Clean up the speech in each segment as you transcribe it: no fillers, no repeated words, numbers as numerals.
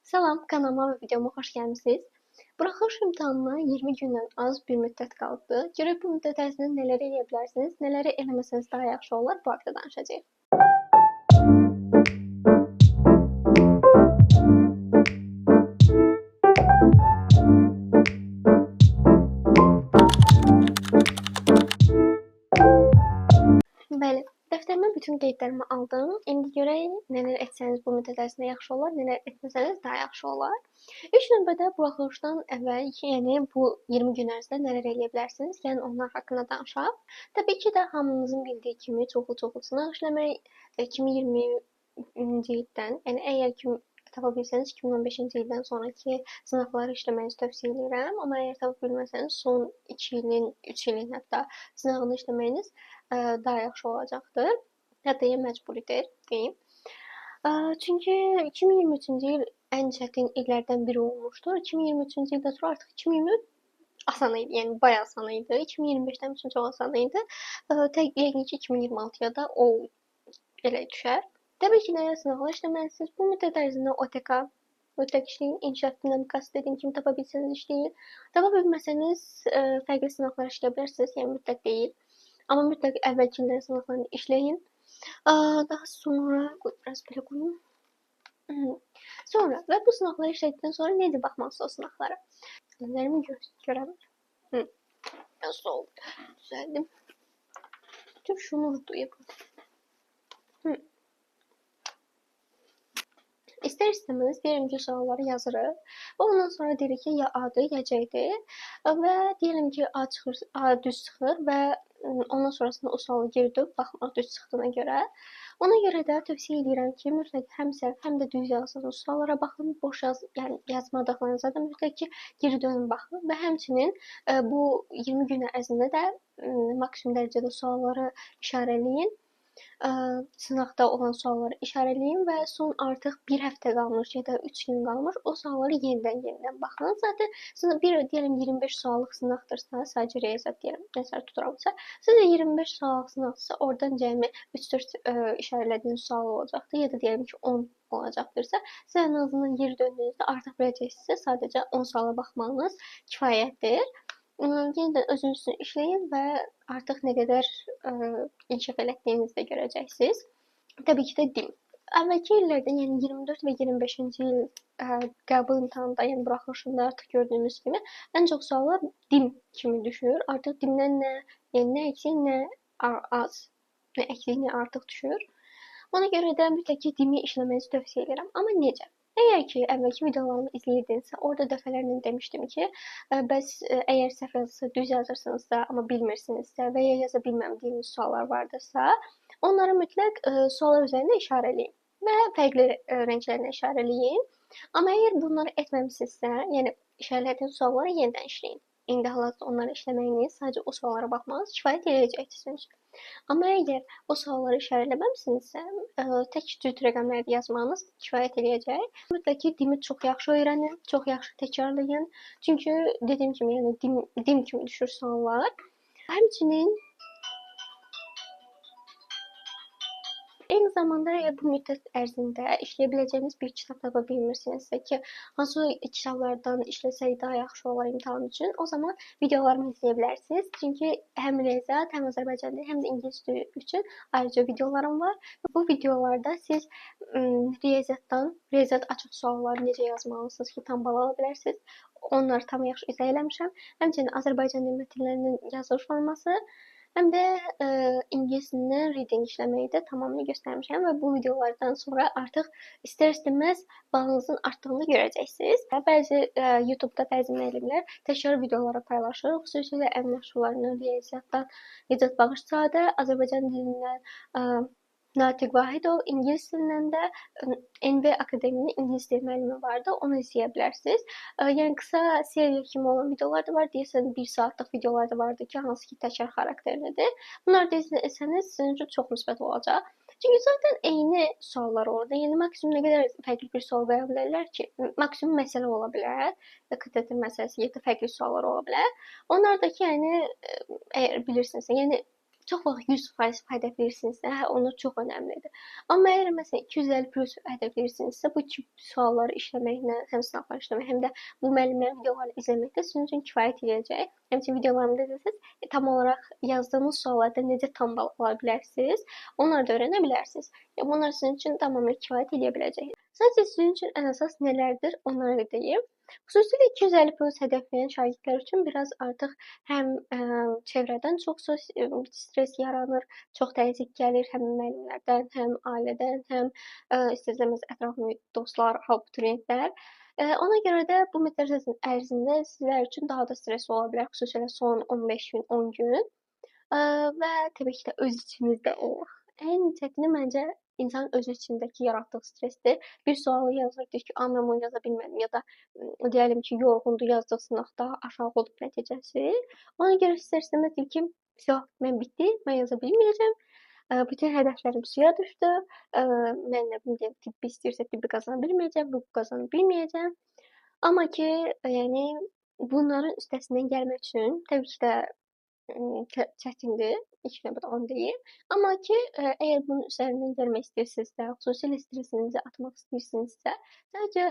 Salam, kanalıma və videoma xoş gəlmisiniz. Buraxılış imtahanına 20 gündən az bir müddət qaldı. Görək bu müddət ərzində nələr edə bilərsiniz, nələri eləməsəniz daha yaxşı olar, bu haqda danışacağıq. Bəli, dəftərimə bütün qeydlərimi aldım. İndi görək nələr etsəniz bu müddət ərzində yaxşı olar, nələr etməsəniz daha yaxşı olar. İlk növbədə buraxılışdan əvvəl, yəni bu 20 gün ərzində nələr edə bilərsiniz, yəni onlar haqqında danışaq. Təbii ki də hamımızın bildiyi kimi çoxlu sınaq işləmək 2020-ci ildən, yəni əgər ki tapa bilsəniz 2015-ci ildən sonraki sınaqları işləmənizi tövsiyə edirəm. Amma əgər tapa bilməsəniz son 2 ilin, 3 ilin hətta sınağını işləməyiniz daha yaxşı olacaqdır. Hətta məcburidir deyim. Çünki 2023-cü il ən çətin illərdən biri olmuşdur. 2023-cü ildə sonra artıq 2023 asan idi, yəni bayağı asan idi. 2025-dən üçün çox asan idi. Yəqin ki 2026-ya da o elə düşər. Təbii ki, nəyə sınaqlar işləməlisiniz. Bu müddət ərzində OTK işləyin, inşaat dinamikası dediyim kimi tapa bilsəniz işləyin. Tapa bilməsəniz fərqli sınaqlar işləyə bilərsiniz, yəni mütləq deyil. Amma mütləq əvvəlki illərin sınaqlarını işləyin. Daha sonra biraz belə qoyum. Sonra və bu sınaqları işlədikdən sonra necə baxmalısınız o sınaqlara? Nələrimi görəmir. Nasıl oldu? Düzəldim. Dur şunu yapalım. İstər-istəməz deyirəm ki, sualları yazırıq və ondan sonra deyirik ki, ya A-dır, ya C-dir və deyirəm ki, A düz çıxır və ondan sonrasında o sualı geri dönüb baxmaq düz çıxdığına görə. Ona görə də tövsiyə edirəm ki, mütləq həm səhv, həm də düz yazdığınız suallara baxın, boş yazmadığınıza da mütləq ki, geri dönüb baxın və həmçinin bu 20 gün ərzində də maksimum dərəcədə sualları işarələyin. Sınaqda olan sualları işarələyin və son artıq bir həftə qalmış ya da 3 gün qalmış o sualları yenidən baxın. Zaten deyirəm 25 suallıq sınaqdırsa, sadəcə riyaziyyat deyirəm, nəzərdə tuturamsa, sizə 25 suallıq sınaqdırsa, oradan cəmi 3-4 işarələdiyiniz sual olacaqdır ya da deyirəm ki 10 olacaqdırsa, siz ən azından geri döndüyünüzdə artıq biləcəksiniz, sadəcə 10 suala baxmanız kifayətdir. Yenidən özünüz üçün işləyin və artıq nə qədər inkişaf elətdiyinizi də görəcəksiniz. Təbii ki də dil. Əvvəlki illərdə, yəni 24 və 25-ci il qəbul imtahanında, yəni buraxılışında artıq gördüyümüz kimi ən çox suallar dil kimi düşür. Artıq dildən nə eksik, nə az, nə eksik, nə artıq düşür. Ona görə də mütləq ki, dili işləmənizi tövsiyə edirəm. Amma necə? Əgər ki, əvvəlki videolarımı izləyirdinizsə, orada dəfələrlə demişdim ki, bəs əgər səhv yazırsa, düz yazırsınızsa, amma bilmirsinizsə və ya yaza bilməmdiyiniz suallar vardırsa, onları mütləq suallar üzərində işarələyin və fərqli rənglərlə işarələyin. Amma əgər bunları etməmisinizsə, yəni işarələdiyiniz sualları yenidən işləyin. İndi hal-hazırda onları işləməyiniz, sadəcə o suallara baxmanız kifayət edəcəkdir. Amma əgər o sualları işarələməmisinizsə, tək cüt rəqəmləri yazmanız kifayət edəcək. Mütləq ki, dili çox yaxşı öyrənin, çox yaxşı təkrarlayın. Çünki dediyim kimi, yəni dim kimi düşür suallar. Həmçinin eyni zamanda əgər bu müddət ərzində işləyə biləcəyiniz bir kitab tapa bilmirsinizsə ki, hansı kitablardan işləsək daha yaxşı olar imtahan üçün, o zaman videolarımı izləyə bilərsiniz. Çünki həm riyaziyyat, həm Azərbaycan dili, həm də ingilis dili üçün ayrıca videolarım var. Bu videolarda siz riyaziyyat açıq sualları necə yazmalısınız ki, tam bal ala bilərsiniz. Onları tam yaxşı izah eləmişəm. Həmçinin Azərbaycan dili mətnlərinin yazılış forması, həm də ingilis dilindən reading işləməyi də tamamilə göstərmişəm və bu videolardan sonra artıq istər-istəməz balınızın artdığını görəcəksiniz. Bəzi YouTube-da bəzi müəllimlər təkrar videoları paylaşır, xüsusilə ən məşhurlarından riyaziyyatdan Nicat Bağışzadə, Azərbaycan dilindən Natiq Vahidov, ingilis dilindən də NV Akademiyinin ingilis dili müəllimi vardı, onu izləyə bilərsiniz. Yəni qısa seriya kimi olan videolar da var, deyəsən 1 saatlıq videolar da vardı ki, hansı ki təkrar xarakterlidir. Bunları da izləsəniz sizin üçün çox müsbət olacaq. Çünki zaten eyni suallar orada. Yəni maksimum nə qədər fərqli bir sual verə bilərlər ki, maksimum məsələ ola bilər, KTT məsələsi ya da fərqli suallar ola bilər. Onlar da ki, yəni əgər bilirsinizsə, yəni çox vaxt 100% hədəfləyirsinizsə, onlar çox önəmlidir. Amma əgər məsələn 250 plus hədəfləyirsinizsə, bu tip sualları işləməklə, həm sınaqlar işləmək, həm də bu müəllimlərin videolarını izləmək də sizin üçün kifayət edəcək. Həmçinin videolarımda desəz, tam olaraq yazdığınız suallarda necə tam bal ala bilərsiniz, onları da öyrənə bilərsiniz. Bunlar sizin üçün tamamilə kifayət edə biləcək. Sadəcə sizin üçün ən əsas nələrdir, onları da deyim. Xüsusilə 250 plus hədəfləyən şagirdlər üçün biraz artıq həm çevrədən çox stres yaranır, çox təzyiq gəlir, həm müəllimlərdən, həm ailədən, həm istər-istəməz ətraf mühit, dostlar, abituriyentlər. Ona görə də bu müddət ərzində sizlər üçün daha da stresli ola bilər, xüsusilə son 15 gün, 10 gün. Və təbii ki də öz içimizdə o. Ən çətini məncə insanın öz içindəki yaratdığı stressdir. Bir sualı yazırdı ki, mən bunu yaza bilmədim ya da deyəlim ki, yorğundur, yazdığı sınaqda aşağı olub nəticəsi. Ona görə istər-istəməz deyir ki, mən bitdi, mən yaza bilməyəcəm. Bütün hədəflərim suya düşdü. Mən nə bilim, tibbi istəyirsə tibbi qazana bilməyəcəm, hüquq qazana bilməyəcəm. Amma ki, yəni bunların üstəsindən gəlmək üçün təbii ki də çətindir, ilk növbədə onu deyim. Amma ki, əgər bunun üzərindən gəlmək istəyirsinizsə, xüsusilə stresinizi atmaq istəyirsinizsə, sadəcə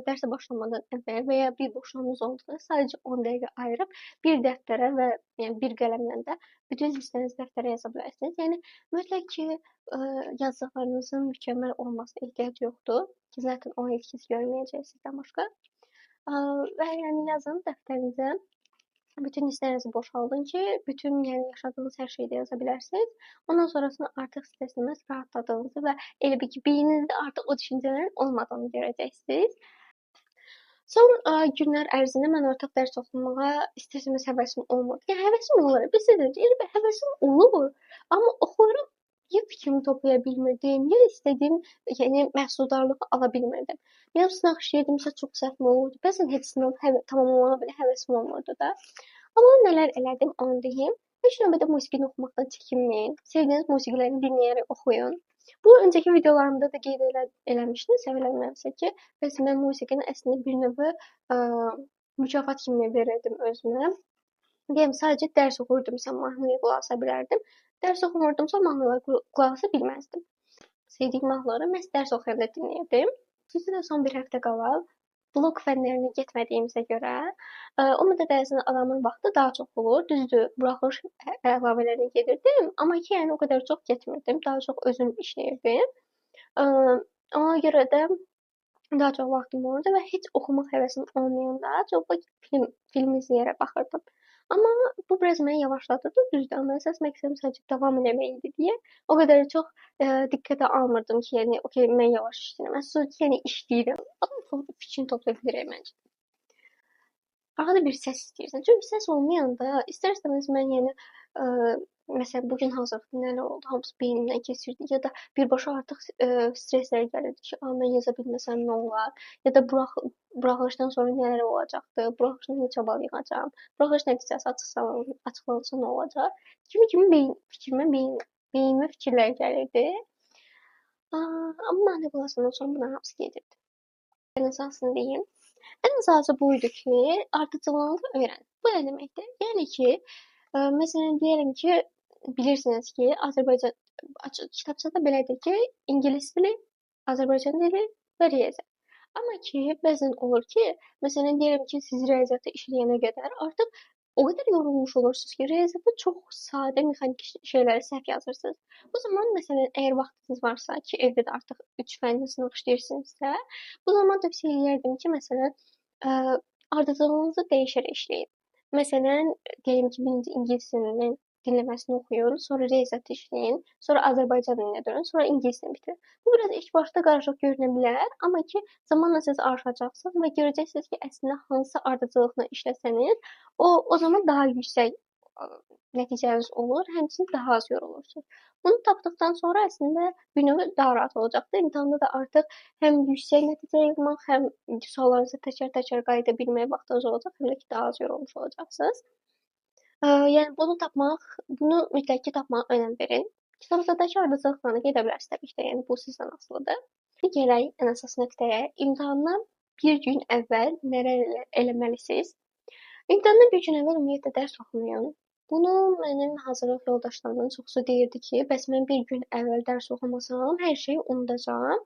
dərsə başlamadan əvvəl və ya bir boşluğunuz olduqda sadəcə 10 dəqiqə ayırıb bir dəftərə və yəni bir qələmlə də bütün hisslərinizi dəftərə yaza bilərsiniz. Yəni mütləq ki, yazdıqlarınızın mükəmməl olmasına ehtiyac yoxdur. Ki, zaten o heç kəs görməyəcək sizdən başqa. Və yəni yazın dəftərinizə. Bütün hisslərinizi boşaldın ki, bütün yəni yaşadığınız hər şeyi də yaza bilərsiniz. Ondan sonrasında artıq istəsəniz rahatladığınızı və elə bir ki, beyninizdə artıq o düşüncələrin olmadığını görəcəksiniz. Son günlər ərzində mən artıq dərs oxumağa istəsəmiz həvəsim olmur. Yəni həvəsim olur. Bilirsinizcə, elə bir həvəsim olur. Amma oxuyuram, ya fikrimi toplaya bilmirdim, ya istədiyim, yəni məhsuldarlığı ala bilmirdim. Ya sınaq işləyirdimsə çox səhv olurdu. Bəzən heç sınaq tamamlamaya belə həvəsim olmurdu da. Amma nələr elədim, onu deyim. İlk növbədə musiqini oxumaqdan çəkinməyin. Sevdiyiniz musiqiləri dinləyərək oxuyun. Bu öncəki videolarımda da qeyd eləmişdim, səhv eləmirəmsə ki, bəs mən musiqini əslində bir növ mükafat kimi verirdim özümə. Deyim, sadəcə dərs oxuyurdumsa mahnıya qulaq asa bilərdim. Dərs oxumurdumsa mahnılara qulaq asa bilməzdim. Sevdiyim mahnıları məhz dərs oxuyanda dinləyirdim. Xüsusilə son bir həftə qala blok fənlərinə getmədiyimizə görə o müddət ərzində adamın vaxtı daha çox olur. Düzdür, buraxılış əlavələrinə gedirdim, amma ki, yəni o qədər çox getmirdim. Daha çox özüm işləyirdim. Ona görə də daha çox vaxtım olurdu və heç oxumaq həvəsim olmayanda çox film izləyərək baxırdım. Amma bu biraz məni yavaşladırdı, düzdür. Amma əsas məqsədim sadəcə davam eləmək idi deyə o qədər çox diqqətə almırdım ki, yəni okey, mən yavaş işləyirəm. Əslində yəni işləyirəm. Amma fikrini toplaya bilirəm məncə. Arada bir səs istəyirsən. Çünki səs olmayanda istər-istəməz mən yəni məsələn bu gün hazırlıqda nələr oldu, hamısı beynimdən keçirdi ya da birbaşa artıq stresslər gəlirdi ki, mən yaza bilməsəm nə olar? Ya da buraxılışdan sonra nələr olacaqdı? Buraxılışda necə bal yığacağam? Buraxılış nəticəsi açıqlansa nə olacaq? Kimi beynimə fikirlər gəlirdi. Amma məndə qalandan sonra bunların hamısı gedirdi. Ən əsasını deyim. Ən əsası buydu ki, ardıcıllığınızı öyrənin. Bu nə deməkdir? Yəni ki, məsələn deyirəm ki, bilirsiniz ki, Azərbaycan kitabçada belədir ki, ingilis dili, Azərbaycan dili və riyaziyyat. Amma ki, bəzən olur ki, məsələn deyirəm ki, siz riyaziyyatda işləyənə qədər artıq o qədər yorulmuş olursunuz ki, riyaziyyatda çox sadə mexanik şeyləri səhv yazırsınız. Bu zaman məsələn, əgər vaxtınız varsa ki, evdə də artıq 3 fənli sınaq işləyirsinizsə, bu zaman tövsiyə edərdim ki, məsələn, ardıcıllığınızı dəyişərək işləyin. Məsələn, deyim ki, birinci ingilis dilinin dinləməsini oxuyun, sonra riyaziyyatı işləyin, sonra Azərbaycan dilinə dönün, sonra ingilis dilini bitirin. Bu biraz ilk başda qarışıq görünə bilər, amma ki, zamanla siz alışacaqsınız və görəcəksiniz ki, əslində hansı ardıcıllıqla işləsəniz, o zaman daha yüksək nəticəniz olur, həmçinin daha az yorulursunuz. Bunu tapdıqdan sonra əslində bir növ daha rahat olacaqdır. İmtahanda da artıq həm yüksək nəticə yığmaq, həm suallarınızı təkrar-təkrar qayıda bilmək vaxtınız olacaq, həm də ki, daha az yorulmuş olacaqsınız. Yəni bunu mütləq ki, tapmağa önəm verin. Kitabçadakı ardıcıllıqla gedə bilərsiniz təbii ki də, yəni bu sizdən asılıdır. Gələk ən əsas nöqtəyə. İmtahandan bir gün əvvəl nələr eləməlisiniz? İmtahandan bir gün əvvəl ümumiyyətlə dərs oxumayın. Bunu mənim hazırlıq yoldaşlarımdan çoxu deyirdi ki, bəs mən bir gün əvvəl dərs oxumasam, hər şeyi unudacağam.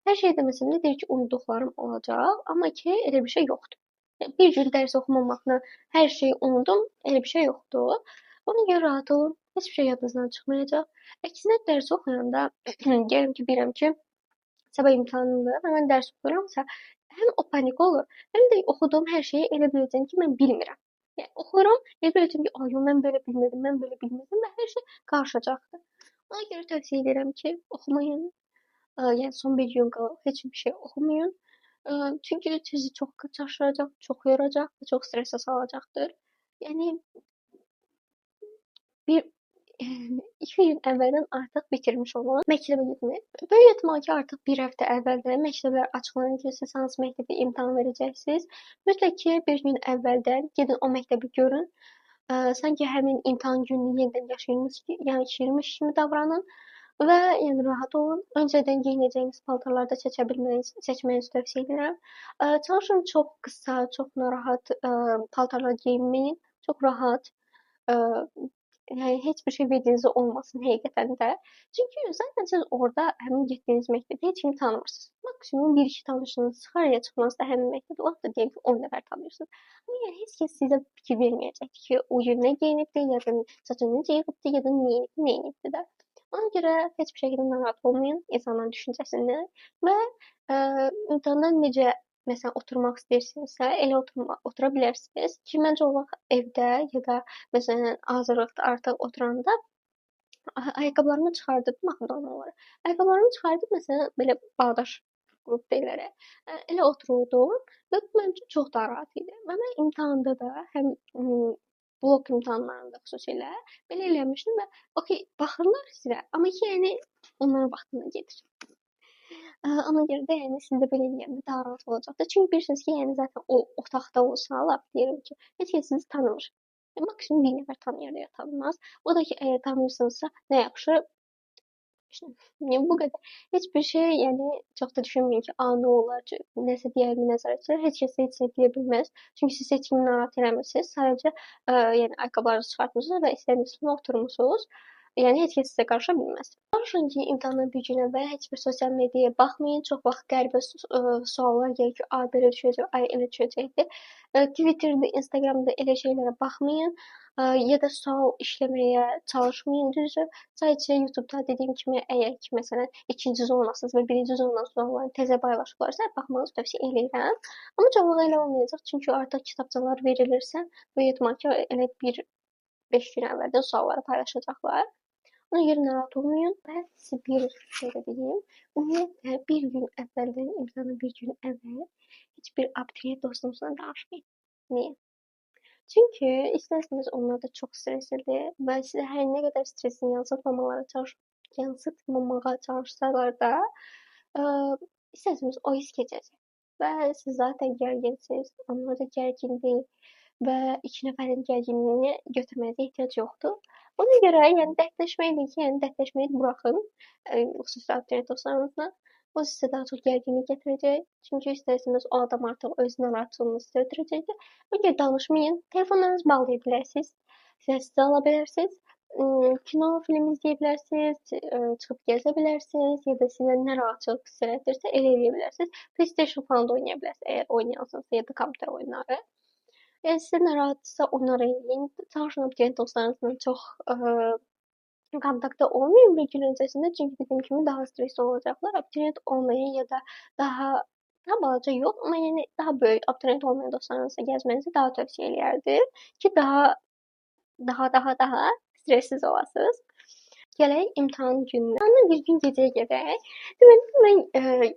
Hər şey deməsəm də deyir ki, unutduqlarım olacaq, amma ki, elə bir şey yoxdur. Bir gün dərs oxumamaqla hər şeyi unudum, elə bir şey yoxdur. Ona görə rahat olun, heç bir şey yadınızdan çıxmayacaq. Əksinə dərs oxuyanda gəlin ki, bilirəm ki, sabah imtahanımdır və mən dərs oxuyuramsa, həm o panik olur, həm də oxuduğum hər şeyi elə biləcəm ki, mən bilmirəm. Yəni oxuyuram, elə biləcəm ki, ay, mən belə bilmirdim, mən belə bilmirdim və hər şey qarışacaqdır. Ona görə tövsiyə edirəm ki, oxumayın. Yəni son bir gün qalıb heç bir şey oxumayın. Çünki sizi çox çaşdıracaq, çox yoracaq və çox stressə salacaqdır. Yəni bir 2 gün əvvəldən artıq bitirmiş olun məktəbə getməyi. Böyük ehtimal ki, artıq bir həftə əvvəldən məktəblər açıqlanır ki, siz hansı məktəbdə imtahan verəcəksiniz. Mütləq ki, bir gün əvvəldən gedin o məktəbi görün. Sanki həmin imtahan gününü yenidən yaşayırmış kimi davranın və yəni rahat olun. Öncədən geyinəcəyiniz paltarlarda seçməyinizi tövsiyə edirəm. Çalışın çox qısa, çox narahat paltarlar geyinməyin. Çox rahat, yəni heç bir şey vedinizə olmasın həqiqətən də. Çünki zaten siz orada həmin getdiyiniz məktəbdə heç kimi tanımırsınız. Maksimum 1-2 tanışınız çıxar, ya çıxmaz da həmin məktəbdə lap da deyək ki, 10 nəfər tanıyırsınız. Amma yəni heç kəs sizə fikir verməyəcək ki, o gün nə geyinibdi, ya da saçını necə yığıbdı, ya da nə edibdi də. Ona görə heç bir şəkildə narahat olmayın insanların düşüncəsindən və imtahandan necə məsələn oturmaq istəyirsinizsə, elə otura bilərsiniz ki, məncə o vaxt evdə ya da məsələn hazırlıqda artıq oturanda ayaqqabılarımı çıxardıb baxın onlara. Ayaqqabılarımı çıxardıb məsələn belə bağdaş qrup deyilərək elə otururdum və bu mənim üçün çox da rahat idi. Və mən imtahanda da həm blok imtahanlarında xüsusilə belə eləmişdim və okey, baxırlar sizə, amma ki, yəni onların vaxtında gedir. Ona görə də yəni siz də belə eləyəndə daha rahat olacaqdır. Çünki bilirsiniz ki, yəni zaten o otaqda olsalar, deyirəm ki, heç kəs sizi tanımır. Maksimum bir nəfər tanıyır ya tanımaz. O da ki, əgər tanıyırsınızsa, nə yaxşı. İşte, yəni bu qədər. Heç bir şey, yəni çox da düşünməyin ki, nə olar ki, nəsə deyərmi nəzarətçilər, heç kəs heç nə deyə bilməz. Çünki siz heç kimi narahat eləmirsiniz. Sadəcə yəni ayaqqabılarınızı çıxartmısınız və istədiyiniz kimi oturmusunuz. Yəni heç kəs sizə qarışa bilməz. Çalışın ki, imtahandan bir gün əvvəl heç bir sosial mediaya baxmayın. Çox vaxt qəribə suallar gəlir ki, ay belə düşəcək, ay elə düşəcəkdir. Twitterdə, Instagramda elə şeylərə baxmayın. Ya da sual işləməyə çalışmayın, düzü. Sadəcə YouTube'da dediyim kimi, əgər ki, məsələn, ikinci zonasınız və birinci zonadan sualların təzə paylaşıblarsa, baxmanızı tövsiyə edirəm. Amma çoxluq elə olmayacaq, çünki artıq kitabçalar verilirsə, böyük ehtimal ki, elə bir 5 gün əvvəldən sualları paylaşacaqlar. Ona görə narahat olmayın və sizə bir şey də deyim. Ümumiyyətlə, bir gün əvvəldən, imtahandan bir gün əvvəl heç bir abituriyent dostunuzla danışmayın. Niyə? Çünki istərsiniz onlar da çox stresslidir və sizə hər nə qədər stresini yansıtmamağa çalışsalar da, istərsiniz o his keçəcək. Və siz zaten gərginsiniz, onlar da gərgindir və iki nəfərin gərginliyini götürməyinizə ehtiyac yoxdur. Ona görə yəni dərdləşməyi buraxın, xüsusi abituriyent dostlarınızla. O sizə daha çox gərginlik gətirəcək. Çünki istərsiniz o adam artıq öz narahatlığını sizə ötürəcəkdir. O görə danışmayın. Telefonlarınızı bağlaya bilərsiniz. Səssiz ala bilərsiniz. Kino, film izləyə bilərsiniz, çıxıb gəzə bilərsiniz, ya da sizə nə rahatçılıq hissə elə eləyə bilərsiniz. PlayStation falan da oynaya bilərsiniz, əgər oynayansınızsa, ya da kompüter oyunları. Yəni sizə nə rahatdırsa onları eləyin. Çalışın abituriyent dostlarınızla çox kontaktda olmayın bir gün öncəsində, çünki dediyim kimi daha stresli olacaqlar. Abituriyent olmayan ya da daha balaca yox, amma yəni daha böyük abituriyent olmayan dostlarınızla gəzmənizi daha tövsiyə eləyərdim ki, daha stressiz olasınız. Gələk imtahan gününə. İmtahandan bir gün gecəyə gedək. Deməli, mən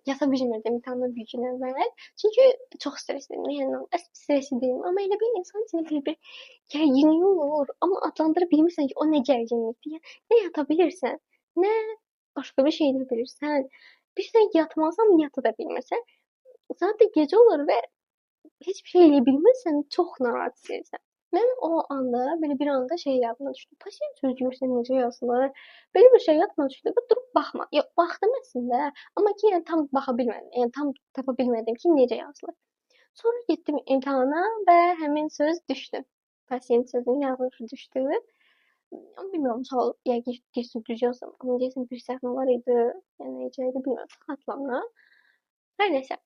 yata bilmirdim imtahandan bir gün əvvəl. Çünki çox stressliydim. Yəni, stresli deyiləm. Amma elə bir insan içində belə bir gərginlik olur. Amma adlandıra bilmirsən ki, o nə gərginlikdir. Yəni, nə yata bilirsən, nə başqa bir şey edə bilirsən. Bilirsən yatmalısan, amma yata da bilmirsən. Zaten gecə olur və heç bir şey eləyə bilmirsən, çox narahat edirsən. Mən o anda, belə bir anda şey yadıma düşdü. Pasiyent sözcüyürsə necə yazılır? Belə bir şey yadıma düşdü və durub baxma. Yox, baxdım əslində, amma ki, yəni tam baxa bilmədim. Yəni tam tapa bilmədim ki, necə yazılır. Sonra getdim imtahana və həmin söz düşdü. Pasiyent sözünün yazılışı düşdü. Ama bilmiyorum, sual yəqin deyirsən düz yazdım. Amma deyirsən bir səhvim var idi. Yəni necə idi bilmirəm, xatırlamıram. Hər nəsə.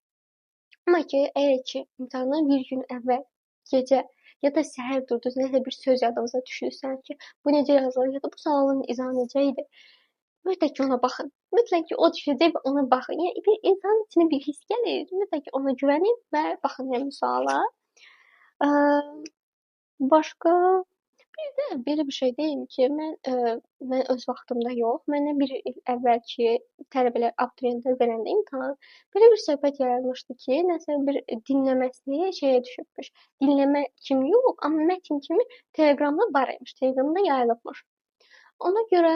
Amma ki, əgər ki, imtahandan bir gün əvvəl gecə ya da səhər durdunuz, nəsə bir söz yadınıza düşürsə ki, bu necə yazılır ya da bu sualın izahı necə idi? Mütləq ki, ona baxın. Mütləq ki, o düşəcək və ona baxın. Yəni bir insanın içinə bir his gəlir. Mütləq ki, ona güvənin və baxın həmin suala. Ə, başqa belə bir şey deyim ki, mən öz vaxtımda yox, məndən bir il əvvəlki tələbələr abituriyentlər verəndə imtahan belə bir söhbət yaranmışdı ki, nəsə bir dinləməsi şeyə düşübmüş. Dinləmə kimi yox, amma mətn kimi Telegramda var imiş, Telegramda yayılıbmış. Ona görə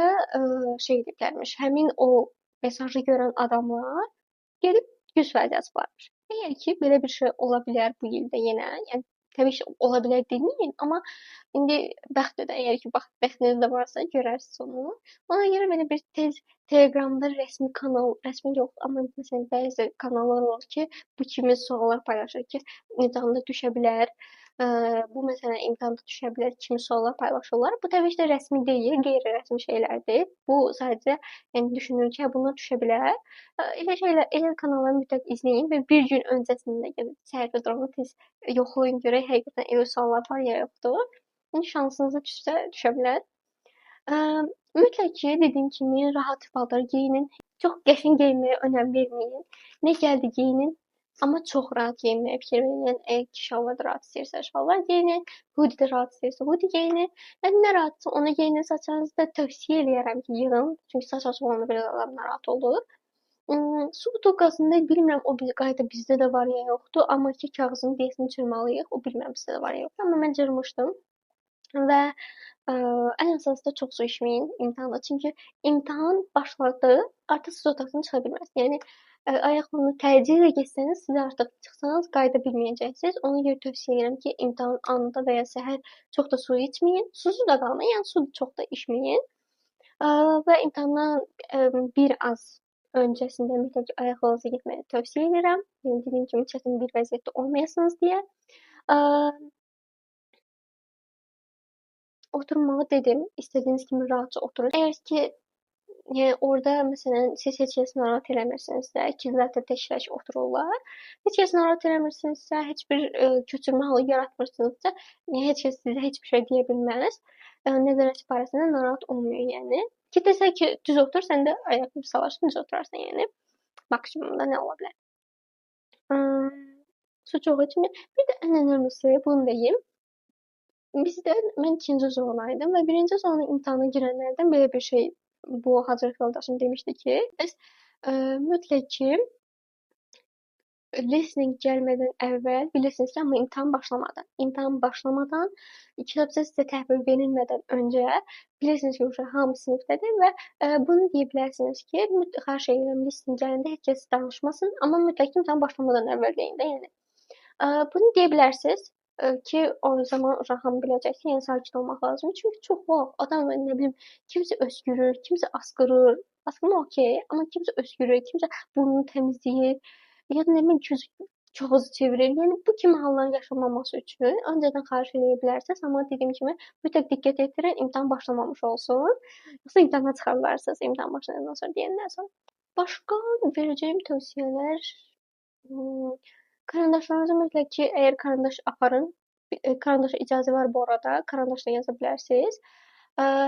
şey ediblərmiş, həmin o mesajı görən adamlar gedib 100% yazıblarmış. Əgər ki, belə bir şey ola bilər bu ildə yenə, yəni təbii ki, ola bilər deməyin, amma indi bəxtdir də, əgər ki, bəxtinizdə varsa görərsiniz onu. Ona görə belə bir tez Telegramda rəsmi kanal, rəsmi yox, amma məsələn bəzi kanallar olur ki, bu kimi suallar paylaşır ki, imtahanda düşə bilər. Bu məsələn imtahanda düşə bilər kimi suallar paylaşırlar. Bu təbii ki, də rəsmi deyil, qeyri-rəsmi şeylərdir. Bu sadəcə yəni düşünür ki, buna düşə bilər. Elə şeylər, elə kanalları mütləq izləyin və bir gün öncəsində yəni səhifə duranda tez yoxlayın görək həqiqətən elə suallar var ya yoxdur. İndi şansınıza düşsə düşə bilər. Mütləq ki, dediyim kimi rahat paltar geyinin. Çox qəşəng geyinməyə önəm verməyin. Nə gəldi geyinin. Amma çox rahat geyinməyə fikir verin. Yəni əgər ki, şalvar da rahat istəyirsə şalvar geyinin, hoodie də rahat istəyirsə hoodie geyinin. Yəni nə rahatsa onu geyinin. Saçlarınızı da tövsiyə eləyərəm ki, yığın. Çünki saç açıq olanda belə adam narahat olur. Su butulkasında bilmirəm o bir qayda bizdə də var ya yoxdur, amma ki kağızını deyəsən cırmalıyıq. O bilmirəm sizdə də var ya yoxdur, amma mən cırmışdım. Və ən əsası da çox su içməyin imtahanda. Çünki imtahan başladı, artıq siz otaqdan çıxa bilməzsiniz. Yəni ayaqla təcili getsəniz, siz artıq çıxsanız qayıda bilməyəcəksiniz. Ona görə tövsiyə edirəm ki, imtahan anında və ya səhər çox da su içməyin. Susuz da qalmayın, yəni su çox da içməyin. Və imtahandan bir az öncəsində mütləq ayaqlarınızı getməyi tövsiyə edirəm. Yəni dediyim kimi çətin bir vəziyyətdə olmayasınız deyə. Oturmağı dedim, istədiyiniz kimi rahatca oturun. Əgər ki, yəni orada məsələn siz heç kəs narahat eləmirsinizsə, ikizlər də tək-tək otururlar. Heç kəs narahat eləmirsinizsə, heç bir köçürmə halı yaratmırsınızsa, yəni heç kəs sizə heç bir şey deyə bilməz. Nəzarətçi barəsində narahat olmayın, yəni. Ki desə ki, düz otur, sən də ayaq salarsan, düz oturarsan, yəni. Maksimumda nə ola bilər? Su çox içməyin. Bir də ən önəmlisi bunu deyim. Bizdə mən 2-ci zonaydım və 1-ci zona imtahana girənlərdən belə bir şey bu hazırlıq yoldaşım demişdi ki, biz mütləq ki listening gəlmədən əvvəl bilirsiniz ki, amma imtahan başlamadan kitabça sizə təhvil verilmədən öncə bilirsiniz ki, uşaq hamı sinifdədir və bunu deyə bilərsiniz ki, xahiş edirəm listening gələndə heç kəs danışmasın, amma mütləq ki, imtahan başlamadan əvvəl deyin də, yəni. Bunu deyə bilərsiniz ki, o zaman uşaq hamı biləcək ki, yəni sakit olmaq lazımdır. Çünki çox vaxt adam nə bilim kimsə öskürür, kimsə asqırır. Asqırma okey, amma kimsə öskürür, kimsə burnunu təmizləyir. Ya da nə bilim kağızı çevirir. Yəni bu kimi halların yaşanmaması üçün öncədən xahiş edə bilərsiniz, amma dediyim kimi mütləq diqqət yetirin, imtahan başlamamış olsun. Yoxsa imtahana çıxarlarsınız imtahan başlayandan sonra deyəndən sonra. Başqa verəcəyim tövsiyələr karandaşlarınızı mütləq ki, əgər karandaş aparın, karandaşa icazə var bu arada, karandaşla yaza bilərsiniz.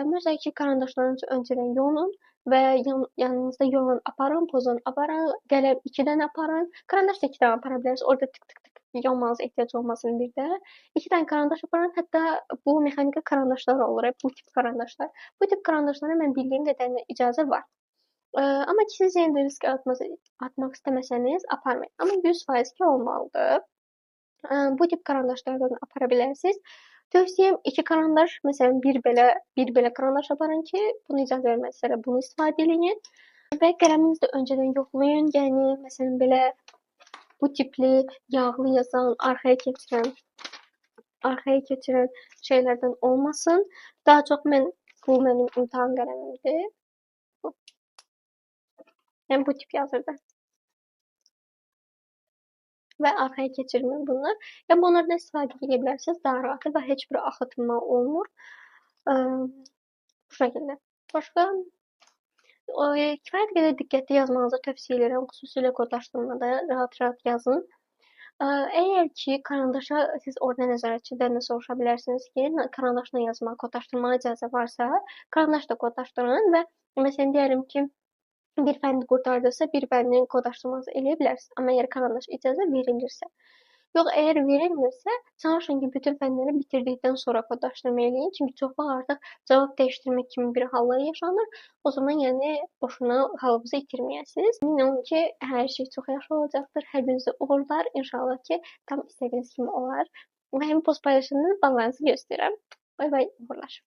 Mütləq ki, karandaşlarınızı öncədən yonun və yanınızda yonan aparın, pozan aparın, qələm 2 dənə aparın. Karandaş da 2 dənə apara bilərsiniz. Orada tık yonmanıza ehtiyac olmasın bir də. 2 dənə karandaş aparın. Hətta bu mexaniki karandaşlar olur, bu tip karandaşlar. Bu tip karandaşlara mən bildiyim qədərilə icazə var. Amma ki, siz yenə də risk atmaq istəməsəniz, aparmayın. Amma 100% ki, olmalıdır. Bu tip karandaşlardan apara bilərsiniz. Tövsiyəm 2 karandaş, məsələn, bir belə karandaş aparın ki, bunu icazə verməzsə bunu istifadə edin. Və qələminizi də öncədən yoxlayın. Yəni, məsələn, belə bu tipli yağlı yazan, arxaya keçirən şeylərdən olmasın. Daha çox bu mənim imtahan qələmimdir. Yəni bu tip yazırdı. Və arxaya keçirməyin bunlar. Yəni bunlardan istifadə edə bilərsiniz, daha rahat və heç bir axıtma olmur. Bu şəkildə. Başqa kifayət qədər diqqətli yazmağınızı tövsiyə edirəm, xüsusilə kodlaşdırmada rahat-rahat yazın. Əgər ki, karandaşa siz orada nəzarətçidən də soruşa bilərsiniz ki, karandaşla yazmağa, kodlaşdırmağa icazə varsa, karandaşla kodlaşdırın və məsələn deyəlim ki, bir fənd qurtardısa, bir fəndin kodlaşdırması eləyə bilərsiniz. Amma əgər karandaş icazə verilirsə. Yox, əgər verilmirsə, çalışın ki, bütün fəndləri bitirdikdən sonra kodlaşdırma eləyin. Çünki çox vaxt artıq cavab dəyişdirmək kimi bir hallar yaşanır. O zaman yəni boşuna halınızı itirməyəsiniz. Əmin olun ki, hər şey çox yaxşı olacaqdır. Hər birinizə uğurlar. İnşallah ki, tam istədiyiniz kimi olar. Və həmin post paylaşımda ballarınızı göstərirəm. Bay bay, uğurlar.